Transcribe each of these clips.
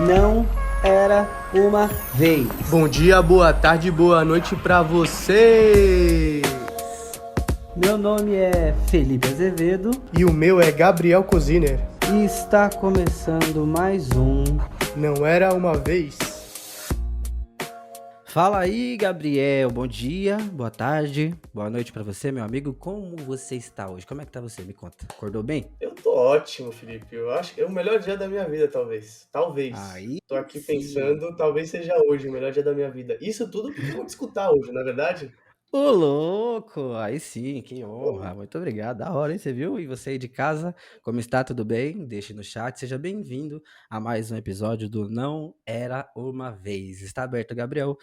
Não era uma vez. Bom dia, boa tarde, boa noite pra você! Meu nome é Felipe Azevedo E o meu é Gabriel Coziner. e está começando mais um. Não era uma vez. Fala aí, Gabriel. Bom dia, boa tarde, boa noite pra você, meu amigo. Como você está hoje? Como é que tá você? Me conta. Acordou bem? Eu tô ótimo, Felipe. Eu acho que é o melhor dia da minha vida, talvez. Talvez. Aí Tô aqui sim. pensando, talvez seja hoje o melhor dia da minha vida. Isso tudo porque eu vou te escutar hoje, não é verdade? Ô, louco! Aí sim, que honra. Muito obrigado. Da hora, hein? Você viu? E você aí de casa, como está? Tudo bem? Deixe no chat. Seja bem-vindo a mais um episódio do Não Era Uma Vez. Está aberto, Gabriel.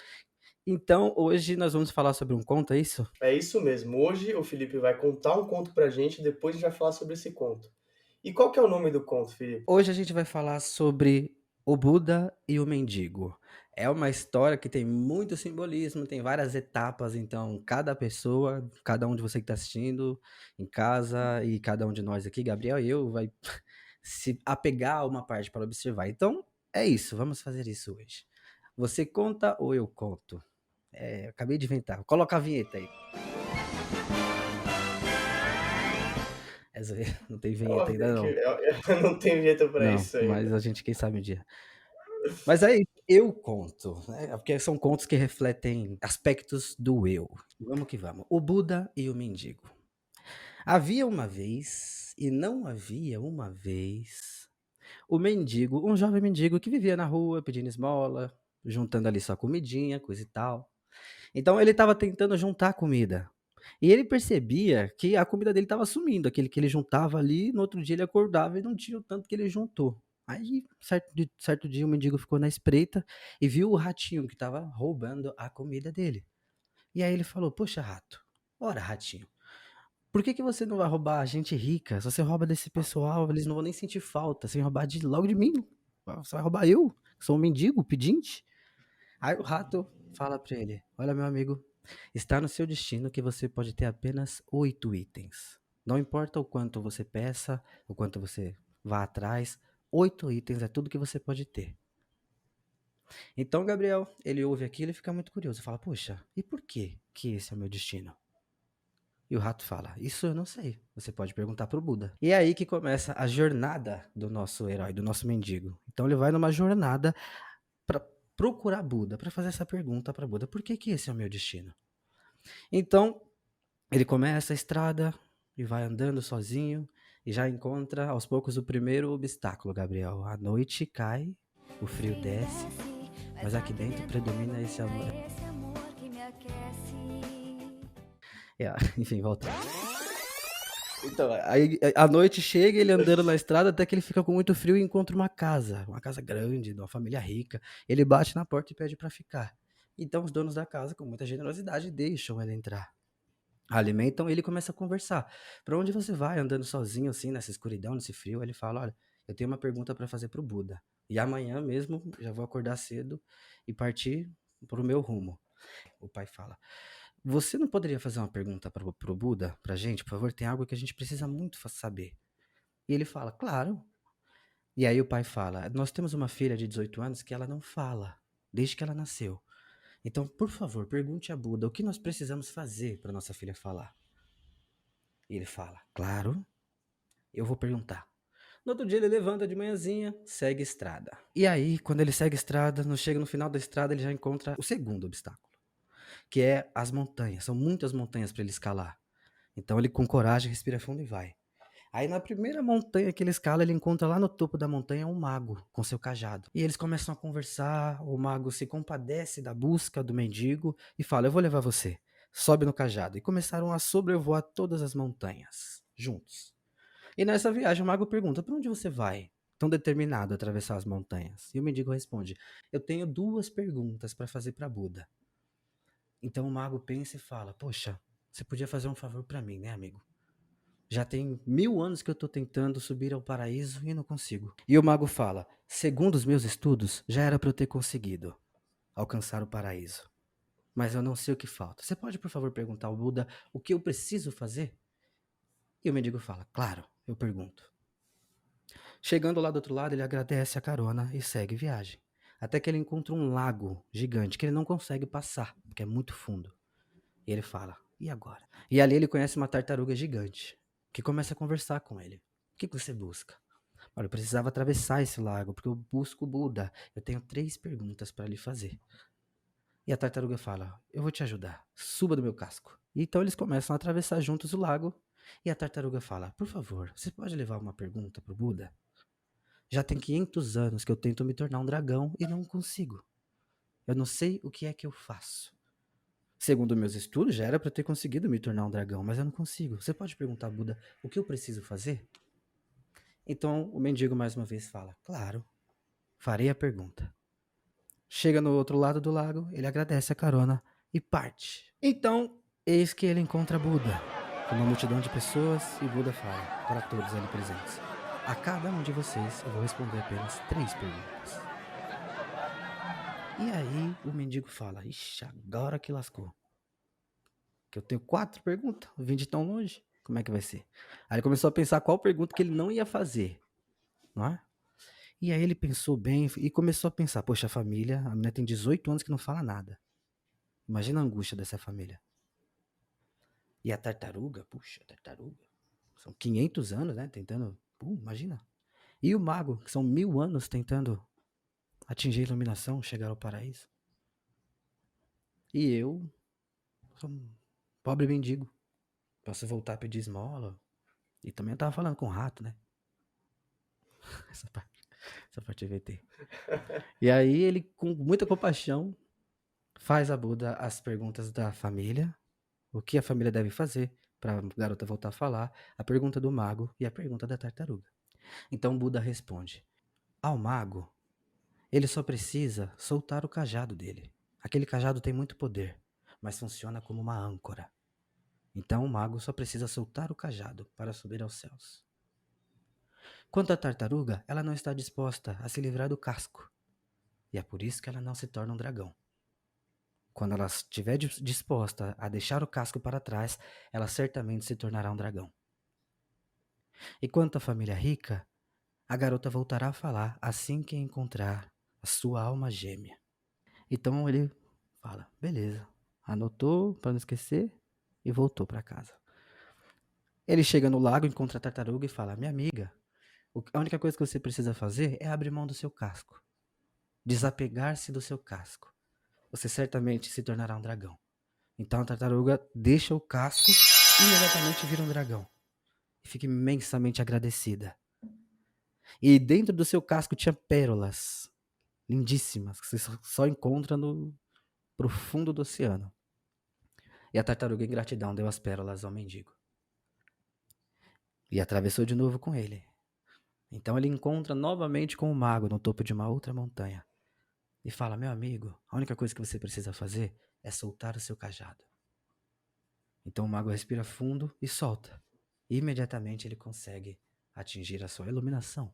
Então, hoje nós vamos falar sobre um conto, é isso? É isso mesmo. Hoje o Felipe vai contar um conto pra gente e depois a gente vai falar sobre esse conto. E qual que é o nome do conto, Felipe? Hoje a gente vai falar sobre o Buda e o mendigo. É uma história que tem muito simbolismo, tem várias etapas, então cada pessoa, cada um de você que está assistindo em casa e cada um de nós aqui, Gabriel e eu, vai se apegar a uma parte para observar. Então é isso, vamos fazer isso hoje. Você conta ou eu conto? Eu acabei de inventar. Coloca a vinheta aí. Não tem É vinheta óbvio ainda que não. não tem jeito pra Não, isso mas ainda. a gente quem sabe um dia. Mas aí, eu conto, né? Porque são contos que refletem aspectos do eu. Vamos que vamos. O Buda e o mendigo. Havia uma vez, e não havia uma vez, o mendigo, um jovem mendigo que vivia na rua pedindo esmola, juntando ali sua comidinha, coisa e tal. Então ele estava tentando juntar comida. E ele percebia que a comida dele estava sumindo, aquele que ele juntava ali, no outro dia ele acordava e não tinha o tanto que ele juntou. Aí, certo dia, o mendigo ficou na espreita e viu o ratinho que estava roubando a comida dele. E aí ele falou: Poxa, rato, ora, ratinho, por que você não vai roubar a gente rica? Se você rouba desse pessoal, eles não vão nem sentir falta. Sem roubar logo de mim. Você vai roubar eu, que sou um mendigo, pedinte? Aí o rato fala pra ele: Olha, meu amigo, está no seu destino que você pode ter apenas 8 itens. Não importa o quanto você peça, o quanto você vá atrás, 8 itens é tudo que você pode ter. Então, Gabriel, ele ouve aquilo e fica muito curioso. Fala: Poxa, e por que esse é o meu destino? E o rato fala: Isso eu não sei. Você pode perguntar pro Buda. E é aí que começa a jornada do nosso herói, do nosso mendigo. Então ele vai numa jornada para procurar Buda, para fazer essa pergunta para Buda: Por que esse é o meu destino? Então, ele começa a estrada e vai andando sozinho e já encontra aos poucos o primeiro obstáculo, Gabriel. A noite cai, o frio desce, mas aqui dentro predomina esse amor. Enfim, volta. Então, aí a noite chega, ele andando na estrada até que ele fica com muito frio e encontra uma casa grande, de uma família rica. Ele bate na porta e pede para ficar. Então os donos da casa, com muita generosidade, deixam ele entrar. Alimentam ele e começa a conversar. Para onde você vai andando sozinho assim nessa escuridão, nesse frio? Ele fala: Olha, eu tenho uma pergunta para fazer pro Buda. E amanhã mesmo já vou acordar cedo e partir pro meu rumo. O pai fala: Você não poderia fazer uma pergunta pro Buda, pra gente, por favor? Tem algo que a gente precisa muito saber. E ele fala: Claro. E aí o pai fala: Nós temos uma filha de 18 anos que ela não fala, desde que ela nasceu. Então, por favor, pergunte a Buda o que nós precisamos fazer para nossa filha falar. E ele fala: Claro, eu vou perguntar. No outro dia ele levanta de manhãzinha, segue estrada. E aí, quando ele segue estrada, chega no final da estrada, ele já encontra o segundo obstáculo, que é as montanhas. São muitas montanhas para ele escalar. Então ele com coragem respira fundo e vai. Aí na primeira montanha que ele escala, ele encontra lá no topo da montanha um mago com seu cajado. E eles começam a conversar, o mago se compadece da busca do mendigo e fala: Eu vou levar você. Sobe no cajado. E começaram a sobrevoar todas as montanhas, juntos. E nessa viagem o mago pergunta: Para onde você vai? Tão determinado a atravessar as montanhas. E o mendigo responde: Eu tenho 2 perguntas para fazer para Buda. Então o mago pensa e fala: Poxa, você podia fazer um favor para mim, né, amigo? Já tem 1000 anos que eu tô tentando subir ao paraíso e não consigo. E o mago fala: Segundo os meus estudos, já era para eu ter conseguido alcançar o paraíso. Mas eu não sei o que falta. Você pode, por favor, perguntar ao Buda o que eu preciso fazer? E o mendigo fala: Claro, eu pergunto. Chegando lá do outro lado, ele agradece a carona e segue viagem. Até que ele encontra um lago gigante que ele não consegue passar, porque é muito fundo. E ele fala: e agora? E ali ele conhece uma tartaruga gigante, que começa a conversar com ele. O que você busca? Olha, eu precisava atravessar esse lago, porque eu busco o Buda. Eu tenho 3 perguntas para lhe fazer. E a tartaruga fala: eu vou te ajudar, suba do meu casco. E então eles começam a atravessar juntos o lago. E a tartaruga fala: por favor, você pode levar uma pergunta pro Buda? Já tem 500 anos que eu tento me tornar um dragão e não consigo. Eu não sei o que é que eu faço. Segundo meus estudos, já era para eu ter conseguido me tornar um dragão, mas eu não consigo. Você pode perguntar a Buda o que eu preciso fazer? Então o mendigo mais uma vez fala: claro, farei a pergunta. Chega no outro lado do lago, ele agradece a carona e parte. Então, eis que ele encontra Buda, com uma multidão de pessoas, e Buda fala para todos ali presentes: a cada um de vocês eu vou responder apenas 3 perguntas. E aí o mendigo fala: ixi, agora que lascou. Que eu tenho 4 perguntas, eu vim de tão longe, como é que vai ser? Aí ele começou a pensar qual pergunta que ele não ia fazer, não é? E aí ele pensou bem e começou a pensar: poxa, a família, a menina tem 18 anos que não fala nada. Imagina a angústia dessa família. E a tartaruga, puxa, a tartaruga, são 500 anos, né, tentando, imagina. E o mago, que são 1000 anos tentando atingir a iluminação, chegar ao paraíso. E eu sou um pobre mendigo, posso voltar a pedir esmola. E também eu tava falando com o rato, né? Essa parte é VT. E aí ele, com muita compaixão, faz a Buda as perguntas da família, o que a família deve fazer para a garota voltar a falar, a pergunta do mago e a pergunta da tartaruga. Então Buda responde: ao mago, ele só precisa soltar o cajado dele. Aquele cajado tem muito poder, mas funciona como uma âncora. Então o mago só precisa soltar o cajado para subir aos céus. Quanto à tartaruga, ela não está disposta a se livrar do casco. E é por isso que ela não se torna um dragão. Quando ela estiver disposta a deixar o casco para trás, ela certamente se tornará um dragão. E quanto à família rica, a garota voltará a falar assim que encontrar a sua alma gêmea. Então ele fala: beleza, anotou para não esquecer e voltou para casa. Ele chega no lago, encontra a tartaruga e fala: minha amiga, a única coisa que você precisa fazer é abrir mão do seu casco. Desapegar-se do seu casco. Você certamente se tornará um dragão. Então a tartaruga deixa o casco e imediatamente vira um dragão. E fica imensamente agradecida. E dentro do seu casco tinha pérolas lindíssimas, que você só encontra no profundo do oceano. E a tartaruga, em gratidão, deu as pérolas ao mendigo. E atravessou de novo com ele. Então ele encontra novamente com o mago no topo de uma outra montanha. E fala: meu amigo, a única coisa que você precisa fazer é soltar o seu cajado. Então o mago respira fundo e solta. E imediatamente ele consegue atingir a sua iluminação.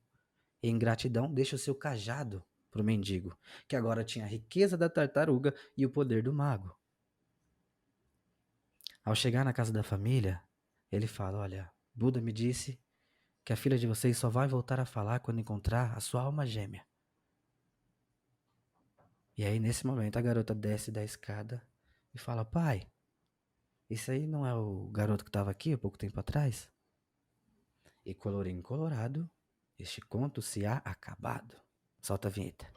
E em gratidão deixa o seu cajado para o mendigo, que agora tinha a riqueza da tartaruga e o poder do mago. Ao chegar na casa da família, ele fala: olha, Buda me disse que a filha de vocês só vai voltar a falar quando encontrar a sua alma gêmea. E aí, nesse momento, a garota desce da escada e fala: pai, esse aí não é o garoto que estava aqui há pouco tempo atrás? E colorinho colorado, este conto se há acabado. Solta a vinheta.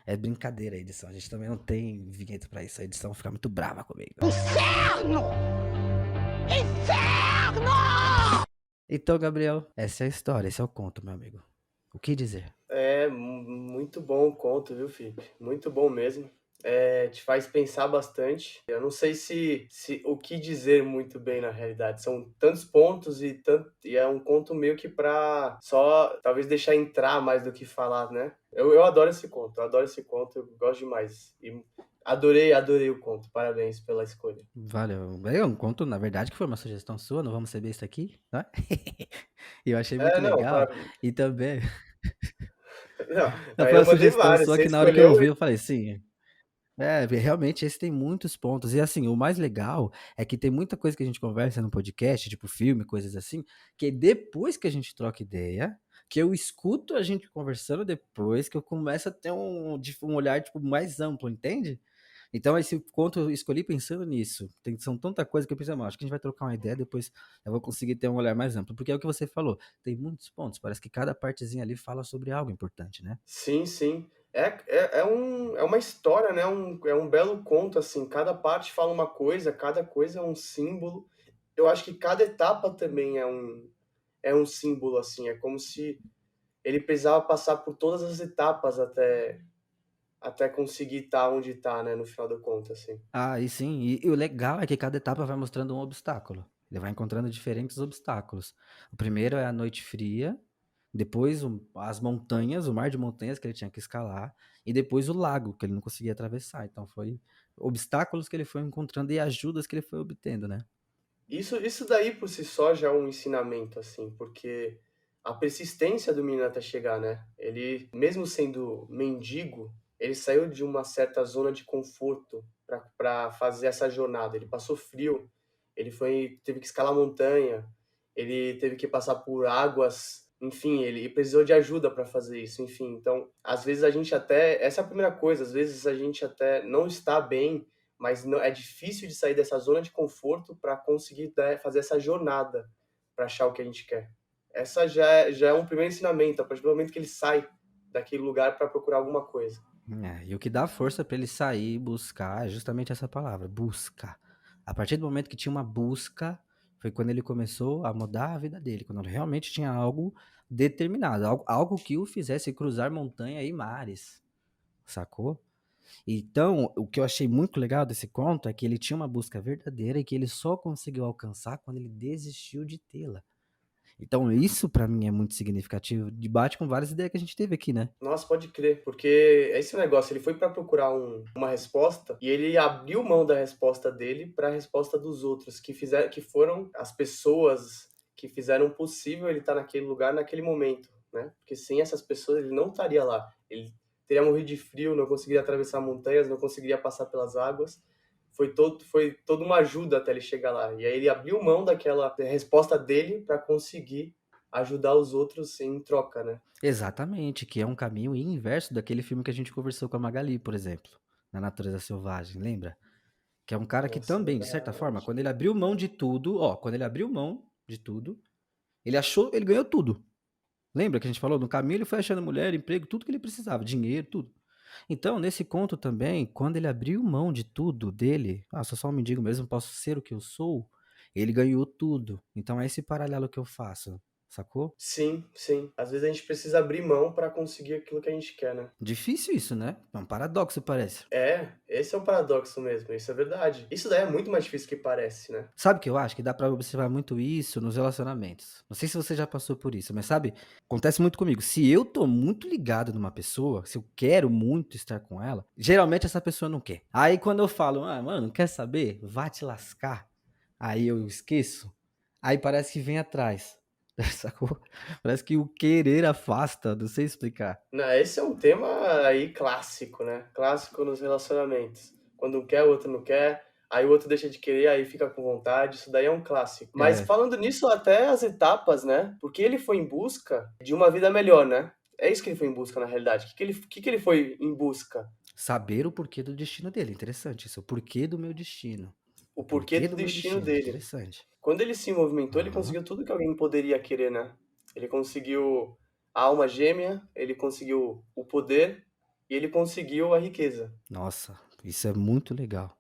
É brincadeira a edição, a gente também não tem vinheta pra isso, a edição fica muito brava comigo. Inferno! Inferno! Então, Gabriel, essa é a história, esse é o conto, meu amigo. O que dizer? É muito bom o conto, viu, Felipe? Muito bom mesmo. Te faz pensar bastante. Eu não sei se o que dizer muito bem na realidade. São tantos pontos e é um conto meio que pra só talvez deixar entrar mais do que falar, né? Eu adoro esse conto, eu gosto demais. E adorei o conto. Parabéns pela escolha. Valeu. É um conto, na verdade, que foi uma sugestão sua, não vamos receber isso aqui, né? E eu achei muito Não, legal. E também. não, Não, aí foi eu uma mandei sugestão vários. sua Você que na hora que eu escolheu. ouvi, eu falei, sim. É, realmente esse tem muitos pontos. E assim, o mais legal é que tem muita coisa que a gente conversa no podcast, tipo filme, coisas assim, que depois que a gente troca ideia, que eu escuto a gente conversando depois, que eu começo a ter um olhar tipo, mais amplo, entende? Então, esse conto eu escolhi pensando nisso. São tanta coisa que eu pensei, "Mano, acho que a gente vai trocar uma ideia, depois eu vou conseguir ter um olhar mais amplo." Porque é o que você falou, tem muitos pontos, parece que cada partezinha ali fala sobre algo importante, né? Sim, sim. É uma história, né, é um belo conto, assim, cada parte fala uma coisa, cada coisa é um símbolo. Eu acho que cada etapa também é um símbolo, assim, é como se ele precisava passar por todas as etapas até conseguir estar onde está, né, no final da conta, assim. Ah, e sim, e o legal é que cada etapa vai mostrando um obstáculo. Ele vai encontrando diferentes obstáculos. O primeiro é a noite fria, depois as montanhas, o mar de montanhas que ele tinha que escalar, e depois o lago que ele não conseguia atravessar. Então foi obstáculos que ele foi encontrando e ajudas que ele foi obtendo, né? Isso daí por si só já é um ensinamento, assim, porque a persistência do menino até chegar, né? Ele, mesmo sendo mendigo, ele saiu de uma certa zona de conforto para fazer essa jornada. Ele passou frio, teve que escalar montanha, ele teve que passar por águas, enfim, ele precisou de ajuda para fazer isso, enfim. Então, às vezes a gente até, essa é a primeira coisa, às vezes a gente até não está bem, mas não, é difícil de sair dessa zona de conforto para conseguir, né, fazer essa jornada para achar o que a gente quer. Essa já é um primeiro ensinamento, a partir do momento que ele sai daquele lugar para procurar alguma coisa. É, e o que dá força para ele sair e buscar é justamente essa palavra, busca. A partir do momento que tinha uma busca, foi quando ele começou a mudar a vida dele, quando realmente tinha algo determinado, algo que o fizesse cruzar montanha e mares, sacou? Então, o que eu achei muito legal desse conto é que ele tinha uma busca verdadeira e que ele só conseguiu alcançar quando ele desistiu de tê-la. Então, isso pra mim é muito significativo, debate com várias ideias que a gente teve aqui, né? Nossa, pode crer, porque é esse negócio, ele foi para procurar uma resposta e ele abriu mão da resposta dele para a resposta dos outros, que foram as pessoas que fizeram possível ele estar naquele lugar naquele momento, né? Porque sem essas pessoas ele não estaria lá. Ele teria morrido de frio, não conseguiria atravessar montanhas, não conseguiria passar pelas águas. Foi toda uma ajuda até ele chegar lá. E aí ele abriu mão daquela resposta dele para conseguir ajudar os outros em troca, né? Exatamente, que é um caminho inverso daquele filme que a gente conversou com a Magali, por exemplo, na Natureza Selvagem, lembra? Que é um cara que Nossa, também, de certa forma, verdade. quando ele abriu mão de tudo, ó, quando ele abriu mão de tudo, ele achou, ele ganhou tudo. Lembra que a gente falou? No caminho ele foi achando mulher, emprego, tudo que ele precisava, dinheiro, tudo. Então, nesse conto também, quando ele abriu mão de tudo dele, ah, sou só um mendigo mesmo, posso ser o que eu sou, ele ganhou tudo. Então é esse paralelo que eu faço, sacou? Sim, sim. Às vezes a gente precisa abrir mão para conseguir aquilo que a gente quer, né? Difícil isso, né? É um paradoxo, parece. É, esse é o paradoxo mesmo, isso é verdade. Isso daí é muito mais difícil que parece, né? Sabe o que eu acho? Que dá pra observar muito isso nos relacionamentos. Não sei se você já passou por isso, mas sabe, acontece muito comigo. Se eu tô muito ligado numa pessoa, se eu quero muito estar com ela, geralmente essa pessoa não quer. Aí quando eu falo, ah, mano, quer saber? Vá te lascar. Aí eu esqueço. Aí parece que vem atrás. Sacou? Parece que o querer afasta, não sei explicar. Não, esse é um tema aí clássico, né? Clássico nos relacionamentos. Quando um quer, o outro não quer, aí o outro deixa de querer, aí fica com vontade, isso daí é um clássico. Mas É, falando nisso, até as etapas, né? Porque ele foi em busca de uma vida melhor, né? É isso que ele foi em busca, na realidade. O que que ele foi em busca? saber o porquê do destino dele. Interessante isso. O porquê do meu destino. O O porquê porquê do do meu destino destino. dele. Interessante. Quando ele se movimentou, ele Aham. conseguiu tudo que alguém poderia querer, né? Ele conseguiu a alma gêmea, ele conseguiu o poder e ele conseguiu a riqueza. Nossa, isso é muito legal.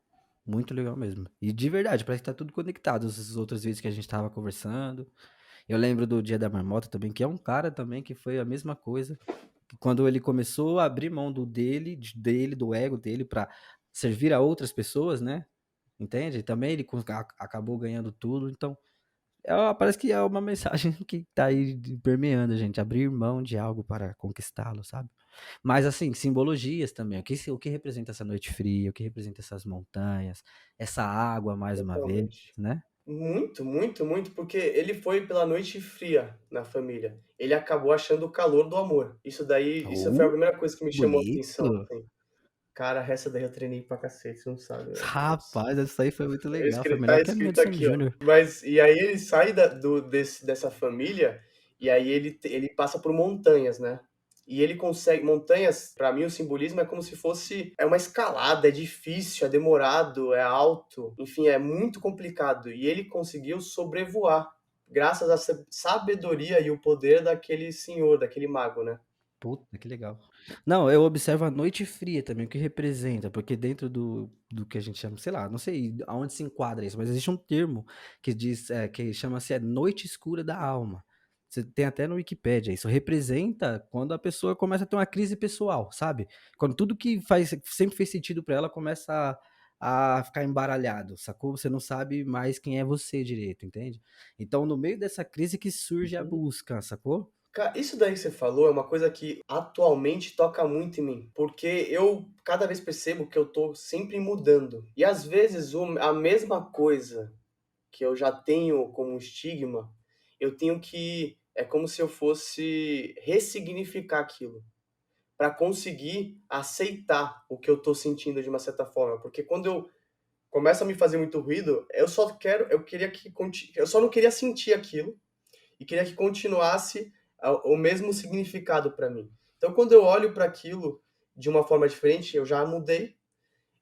Muito legal mesmo. E de verdade, parece que tá tudo conectado. Esses outros vídeos que a gente tava conversando. Eu lembro do Dia da Marmota também, que é um cara também que foi a mesma coisa. Que quando ele começou a abrir mão do dele, do ego dele, pra servir a outras pessoas, né? Entende? Também ele acabou ganhando tudo. Então, parece que é uma mensagem que tá aí permeando a gente. Abrir mão de algo para conquistá-lo, sabe? Mas assim, simbologias também. O que representa essa noite fria? O que representa essas montanhas? Essa água, mais uma vez, Totalmente. né? Muito, muito, muito, porque ele foi pela noite fria na família. Ele acabou achando o calor do amor. Isso daí, isso foi a Oh, primeira coisa que me chamou a atenção, bonito. assim. Cara, essa daí eu treinei pra cacete, você não sabe, velho. Nossa. Rapaz, essa aí foi muito legal, foi Tá melhor que a minha escrito do Sandy aqui, ó. Júnior. Mas e aí ele sai dessa família, e aí ele passa por montanhas, né. E ele consegue montanhas, pra mim o simbolismo é como se fosse é uma escalada, é difícil, é demorado, é alto, enfim, é muito complicado. E ele conseguiu sobrevoar, graças à sabedoria e o poder daquele senhor, daquele mago, né. Puta, que legal. Não, eu observo a noite fria também, o que representa, porque dentro do que a gente chama, sei lá, não sei aonde se enquadra isso, mas existe um termo que diz, que chama-se noite escura da alma. Você tem até no Wikipédia, isso representa quando a pessoa começa a ter uma crise pessoal, sabe? Quando tudo que sempre fez sentido pra ela começa a ficar embaralhado, sacou? Você não sabe mais quem é você direito, entende? Então, no meio dessa crise que surge a Uhum. busca, sacou? Isso daí que você falou é uma coisa que atualmente toca muito em mim, porque eu cada vez percebo que eu tô sempre mudando. E às vezes a mesma coisa que eu já tenho como um estigma, eu tenho que é como se eu fosse ressignificar aquilo, para conseguir aceitar o que eu tô sentindo de uma certa forma, porque quando eu começa a me fazer muito ruído, eu queria eu só não queria sentir aquilo, e queria que continuasse o mesmo significado para mim. Então, quando eu olho para aquilo de uma forma diferente, eu já mudei,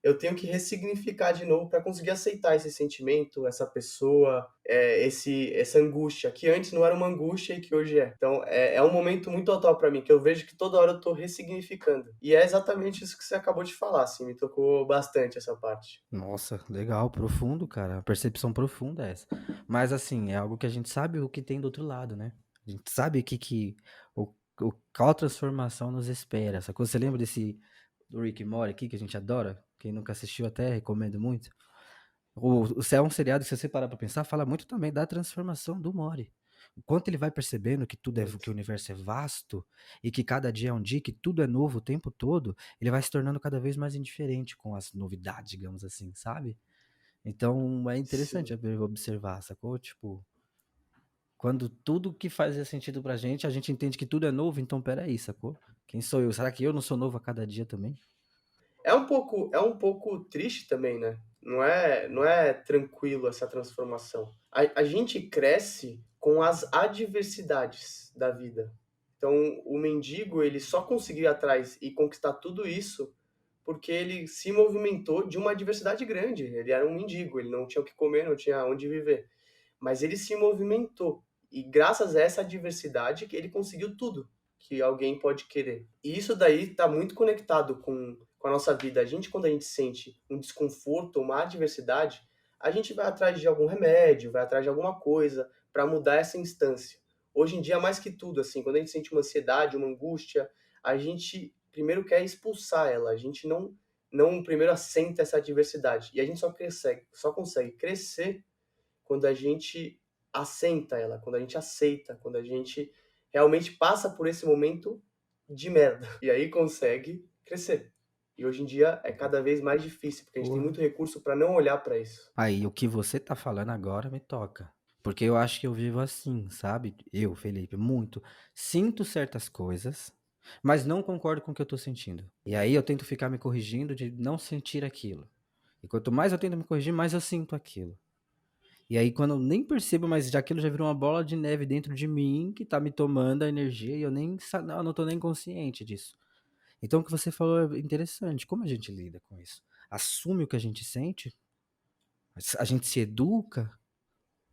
eu tenho que ressignificar de novo para conseguir aceitar esse sentimento, essa pessoa, essa angústia, que antes não era uma angústia e que hoje é. Então, é um momento muito atual para mim, que eu vejo que toda hora eu estou ressignificando. E é exatamente isso que você acabou de falar, assim, me tocou bastante essa parte. Nossa, legal, profundo, cara. Percepção profunda essa. Mas assim, é algo que a gente sabe o que tem do outro lado, né? A gente sabe qual transformação nos espera. Sacou? Você lembra desse do Rick and Morty aqui que a gente adora? Quem nunca assistiu até recomendo muito. O Céu é um seriado que se você parar pra pensar, fala muito também da transformação do Mori. O quanto ele vai percebendo que que o Muito. universo é vasto e que cada dia é um dia, que tudo é novo o tempo todo, ele vai se tornando cada vez mais indiferente com as novidades, digamos assim, sabe? Então é interessante Sim. observar, sacou? Tipo, quando tudo que fazia sentido pra gente, a gente entende que tudo é novo, então peraí, sacou? Quem sou eu? Será que eu não sou novo a cada dia também? É um pouco triste também, né. Não é tranquilo essa transformação. A gente cresce com as adversidades da vida. Então, o mendigo, ele só conseguiu ir atrás e conquistar tudo isso, porque ele se movimentou de uma adversidade grande. Ele era um mendigo, ele não tinha o que comer, não tinha onde viver. Mas ele se movimentou, e graças a essa adversidade que ele conseguiu tudo que alguém pode querer. E isso daí está muito conectado com a nossa vida. A gente, quando a gente sente um desconforto, uma adversidade, a gente vai atrás de algum remédio, vai atrás de alguma coisa para mudar essa instância. Hoje em dia, mais que tudo, assim, quando a gente sente uma ansiedade, uma angústia, a gente primeiro quer expulsar ela, a gente não primeiro assenta essa adversidade. E a gente só consegue crescer quando a gente assenta ela, quando a gente aceita, quando a gente realmente passa por esse momento de merda. E aí consegue crescer. E hoje em dia é cada vez mais difícil, porque a gente tem Porra. muito recurso para não olhar para isso. Aí, o que você tá falando agora me toca. Porque eu acho que eu vivo assim, sabe? Eu, Felipe, muito. Sinto certas coisas, mas não concordo com o que eu tô sentindo. E aí eu tento ficar me corrigindo de não sentir aquilo. E quanto mais eu tento me corrigir, mais eu sinto aquilo. E aí, quando eu nem percebo, mas já aquilo já virou uma bola de neve dentro de mim que tá me tomando a energia e eu não tô nem consciente disso. Então, o que você falou é interessante. Como a gente lida com isso? Assume o que a gente sente? A gente se educa?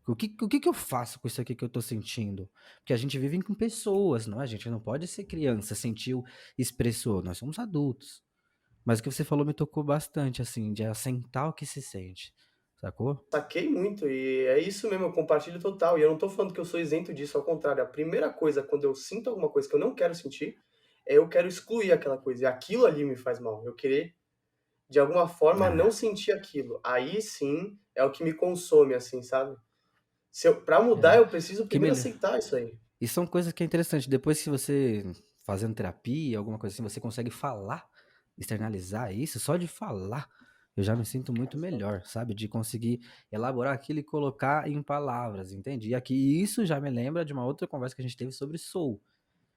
O que eu faço com isso aqui que eu tô sentindo? Porque a gente vive com pessoas, não é? A gente não pode ser criança, sentiu, expressou. Nós somos adultos. Mas o que você falou me tocou bastante, assim, de assentar o que se sente. Sacou? Saquei muito e é isso mesmo, eu compartilho total. E eu não tô falando que eu sou isento disso, ao contrário. A primeira coisa, quando eu sinto alguma coisa que eu não quero sentir, é eu quero excluir aquela coisa. E aquilo ali me faz mal. Eu querer de alguma forma não Ah, sentir aquilo. Aí sim é o que me consome, assim, sabe? Se eu, pra mudar, é. eu preciso Que primeiro melhor. aceitar isso aí. E são coisas que é interessante. Depois que você, fazendo terapia, alguma coisa assim, você consegue falar, externalizar isso, só de falar, eu já me sinto muito melhor, sabe? De conseguir elaborar aquilo e colocar em palavras, entende? E aqui isso já me lembra de uma outra conversa que a gente teve sobre soul.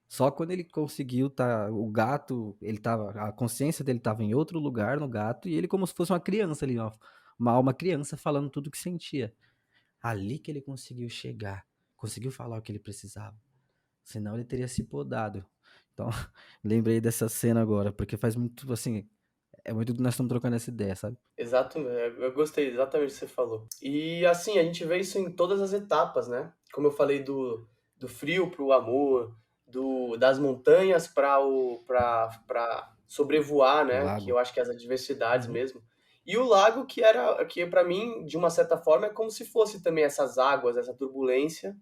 Só quando ele conseguiu o gato, ele tava, a consciência dele estava em outro lugar no gato, e ele como se fosse uma criança ali, uma alma criança falando tudo o que sentia. Ali que ele conseguiu chegar, conseguiu falar o que ele precisava. Senão ele teria se podado. Então, lembrei dessa cena agora, porque faz muito, assim, é muito do que nós estamos trocando essa ideia, sabe? Exato, eu gostei exatamente do que você falou. E assim, a gente vê isso em todas as etapas, né? Como eu falei do frio para o amor, das montanhas para sobrevoar, O né? Que lago. eu acho que é as adversidades Uhum. mesmo. E o lago que para mim, de uma certa forma, é como se fosse também essas águas, essa turbulência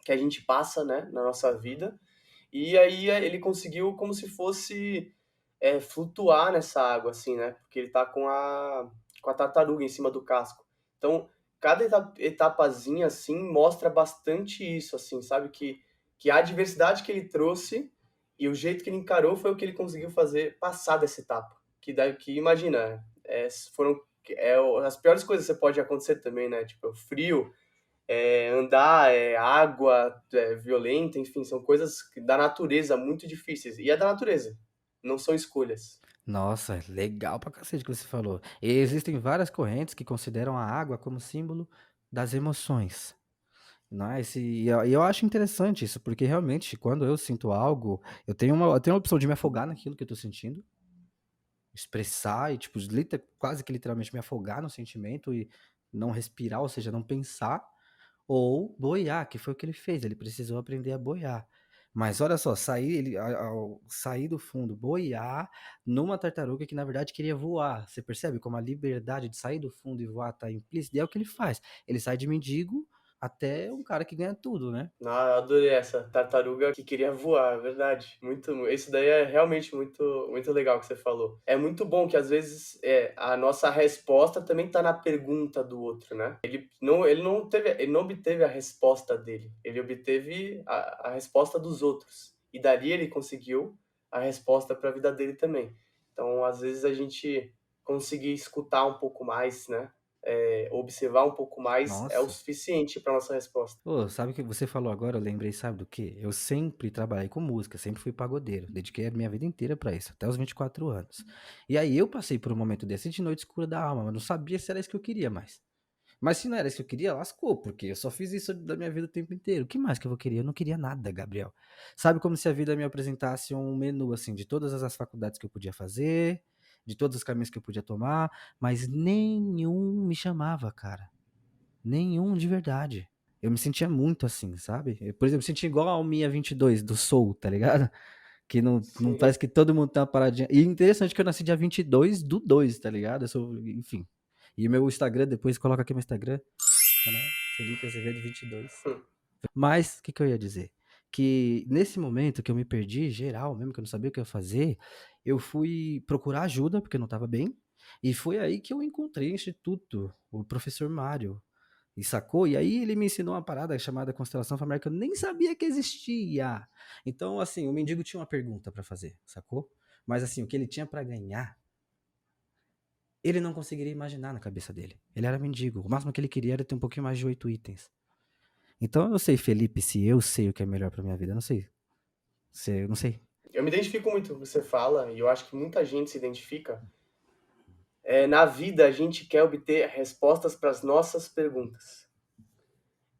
que a gente passa, né, na nossa vida. E aí ele conseguiu como se fosse flutuar nessa água, assim, né? Porque ele tá com a tartaruga em cima do casco. Então, cada etapazinha, assim, mostra bastante isso, assim, sabe? Que a adversidade que ele trouxe e o jeito que ele encarou foi o que ele conseguiu fazer passar dessa etapa. Que imagina, foram as piores coisas que você pode acontecer também, né? Tipo, frio, andar, água violenta, enfim, são coisas da natureza muito difíceis. E é da natureza, não são escolhas. Nossa, legal pra cacete que você falou. E existem várias correntes que consideram a água como símbolo das emoções. Não é? E eu acho interessante isso, porque realmente, quando eu sinto algo, eu tenho a opção de me afogar naquilo que eu tô sentindo, expressar e, tipo, quase que literalmente me afogar no sentimento e não respirar, ou seja, não pensar, ou boiar, que foi o que ele fez, ele precisou aprender a boiar. Mas olha só, ao sair do fundo, boiar numa tartaruga que na verdade queria voar. Você percebe como a liberdade de sair do fundo e voar tá implícita? E é o que ele faz. Ele sai de mendigo até um cara que ganha tudo, né? Ah, eu adorei essa tartaruga que queria voar, é verdade. Isso daí é realmente muito legal que você falou. É muito bom que às vezes a nossa resposta também está na pergunta do outro, né? Ele não obteve a resposta dele, ele obteve a resposta dos outros. E dali ele conseguiu a resposta para a vida dele também. Então, às vezes a gente conseguir escutar um pouco mais, né? Observar um pouco mais é o Nossa. suficiente para nossa resposta. Pô, sabe o que você falou agora? Eu lembrei, sabe do quê? Eu sempre trabalhei com música, sempre fui pagodeiro. Dediquei a minha vida inteira pra isso, até os 24 anos. E aí eu passei por um momento desse de noite escura da alma, mas não sabia se era isso que eu queria mais. Mas se não era isso que eu queria, lascou, porque eu só fiz isso da minha vida o tempo inteiro. O que mais que eu queria? Eu não queria nada, Gabriel. Sabe como se a vida me apresentasse um menu, assim, de todas as faculdades que eu podia fazer, de todos os caminhos que eu podia tomar, mas nenhum me chamava, cara. Nenhum de verdade. Eu me sentia muito assim, sabe? Por exemplo, me sentia igual a Alminha 22 do Soul, tá ligado? Que não Sim. parece que todo mundo tá uma paradinha. E interessante que eu nasci dia 22 do 2, tá ligado? Eu sou, enfim. E meu Instagram, depois coloca aqui meu Instagram, né? Felipe Azevedo 22. Mas, o que eu ia dizer? Que nesse momento que eu me perdi, geral mesmo, que eu não sabia o que eu ia fazer, eu fui procurar ajuda, porque eu não tava bem, e foi aí que eu encontrei o instituto, o professor Mário, e sacou? E aí ele me ensinou uma parada chamada constelação familiar que eu nem sabia que existia. Então, assim, o mendigo tinha uma pergunta pra fazer, sacou? Mas assim, o que ele tinha pra ganhar, ele não conseguiria imaginar na cabeça dele. Ele era mendigo. O máximo que ele queria era ter um pouquinho mais de 8 itens. Então eu não sei, Felipe, se eu sei o que é melhor pra minha vida. Eu não sei. Eu não sei. Eu me identifico muito com o que você fala, e eu acho que muita gente se identifica. Na vida, a gente quer obter respostas para as nossas perguntas.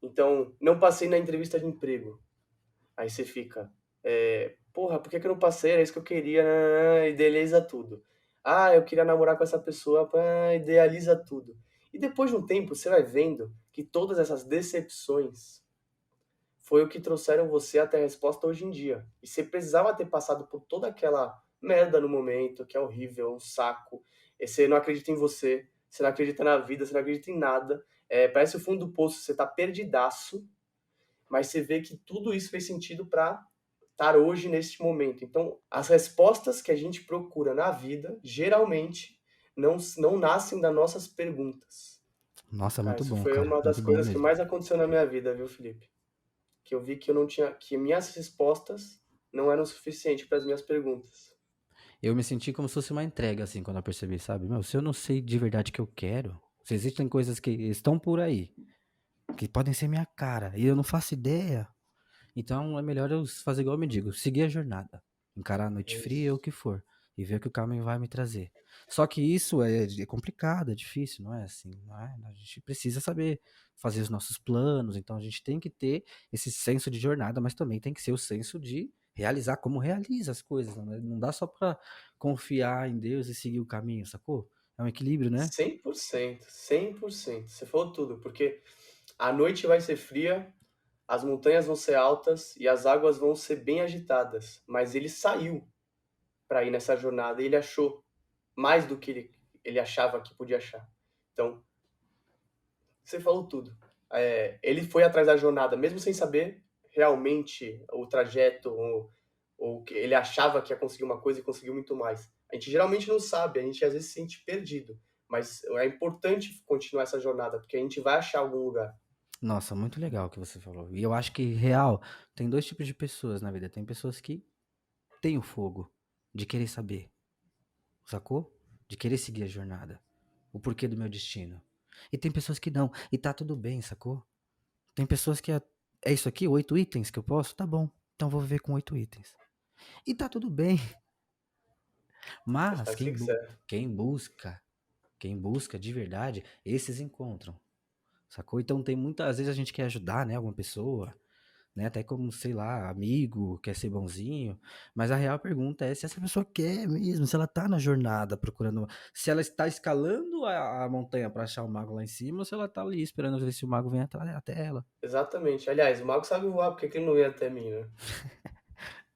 Então, não passei na entrevista de emprego. Aí você fica, porra, por que que eu não passei? Era isso que eu queria, né? Idealiza tudo. Ah, eu queria namorar com essa pessoa, idealiza tudo. E depois de um tempo, você vai vendo que todas essas decepções foi o que trouxeram você até a resposta hoje em dia. E você precisava ter passado por toda aquela merda no momento, que é horrível, é um saco. E você não acredita em você, você não acredita na vida, você não acredita em nada. Parece o fundo do poço, você tá perdidaço, mas você vê que tudo isso fez sentido para estar hoje neste momento. Então, as respostas que a gente procura na vida, geralmente, não nascem das nossas perguntas. Nossa, Cara, muito isso bom, foi cara. uma das Muito bom coisas que mesmo. mais aconteceu na minha vida, viu, Felipe? Que eu vi que eu não tinha, que minhas respostas não eram suficientes para as minhas perguntas. Eu me senti como se fosse uma entrega, assim, quando eu percebi, sabe? Meu, se eu não sei de verdade o que eu quero, se existem coisas que estão por aí, que podem ser minha cara, e eu não faço ideia, Então é melhor eu fazer igual eu me digo, seguir a jornada, encarar a noite É fria ou o isso. que for, e ver o que o caminho vai me trazer. Só que isso é complicado, é difícil, não é assim, não é? A gente precisa saber fazer os nossos planos, então a gente tem que ter esse senso de jornada, mas também tem que ser o senso de realizar como realiza as coisas, não é? Não dá só para confiar em Deus e seguir o caminho, sacou? É um equilíbrio, né? 100%, 100%. Você falou tudo, porque a noite vai ser fria, as montanhas vão ser altas e as águas vão ser bem agitadas, mas ele saiu para ir nessa jornada e ele achou mais do que ele achava que podia achar. Então, você falou tudo. Ele foi atrás da jornada, mesmo sem saber realmente o trajeto, ou que ele achava que ia conseguir uma coisa e conseguiu muito mais. A gente geralmente não sabe, a gente às vezes se sente perdido, mas é importante continuar essa jornada, porque a gente vai achar algum lugar. Nossa, muito legal o que você falou. E eu acho que real, tem dois tipos de pessoas na vida. Tem pessoas que têm o fogo de querer saber, sacou? De querer seguir a jornada, o porquê do meu destino. E tem pessoas que não, e tá tudo bem, sacou? Tem pessoas que é isso aqui, 8 itens que eu posso? Tá bom, então vou viver com 8 itens. E tá tudo bem, mas Faz o que quiser. quem busca, quem busca de verdade, esses encontram, sacou? Então tem muitas vezes a gente quer ajudar, né, alguma pessoa, né? Até como, sei lá, amigo, quer ser bonzinho, mas a real pergunta é se essa pessoa quer mesmo, se ela tá na jornada procurando, se ela está escalando a montanha para achar o mago lá em cima, ou se ela tá ali esperando ver se o mago vem até ela. Exatamente. Aliás, o mago sabe voar, porque que ele não ia até mim, né?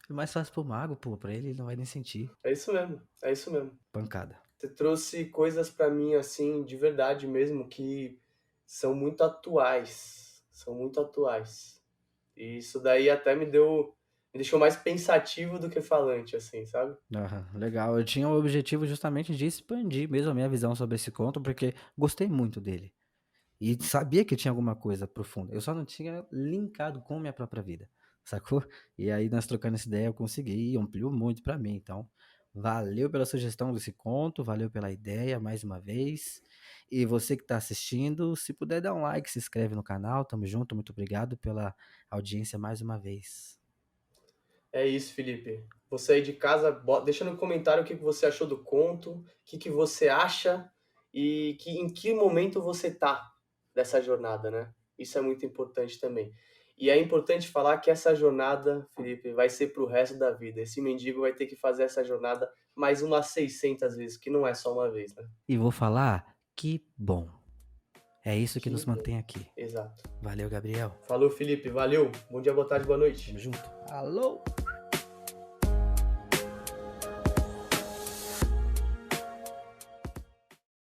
É mais fácil pro mago, pô, pra ele não vai nem sentir É isso mesmo, é isso mesmo. pancada. Você trouxe coisas pra mim, assim, de verdade mesmo, que são muito atuais. São muito atuais. E isso daí até me deixou mais pensativo do que falante, assim, sabe? Aham, legal. Eu tinha o objetivo justamente de expandir mesmo a minha visão sobre esse conto, porque gostei muito dele. E sabia que tinha alguma coisa profunda. Eu só não tinha linkado com a minha própria vida, sacou? E aí nós trocando essa ideia eu consegui e ampliou muito pra mim. Então, valeu pela sugestão desse conto, valeu pela ideia mais uma vez. E você que tá assistindo, se puder dar um like, se inscreve no canal. Tamo junto, muito obrigado pela audiência mais uma vez. É isso, Felipe. Você aí de casa, deixa no comentário o que que você achou do conto, o que que você acha e em que momento você tá dessa jornada, né? Isso é muito importante também. E é importante falar que essa jornada, Felipe, vai ser pro resto da vida. Esse mendigo vai ter que fazer essa jornada mais umas 600 vezes, que não é só uma vez, né? E vou falar, que bom. É isso que Que nos bom. mantém aqui. Exato. Valeu, Gabriel. Falou, Felipe. Valeu. Bom dia, boa tarde, boa Tamo noite. junto. Alô!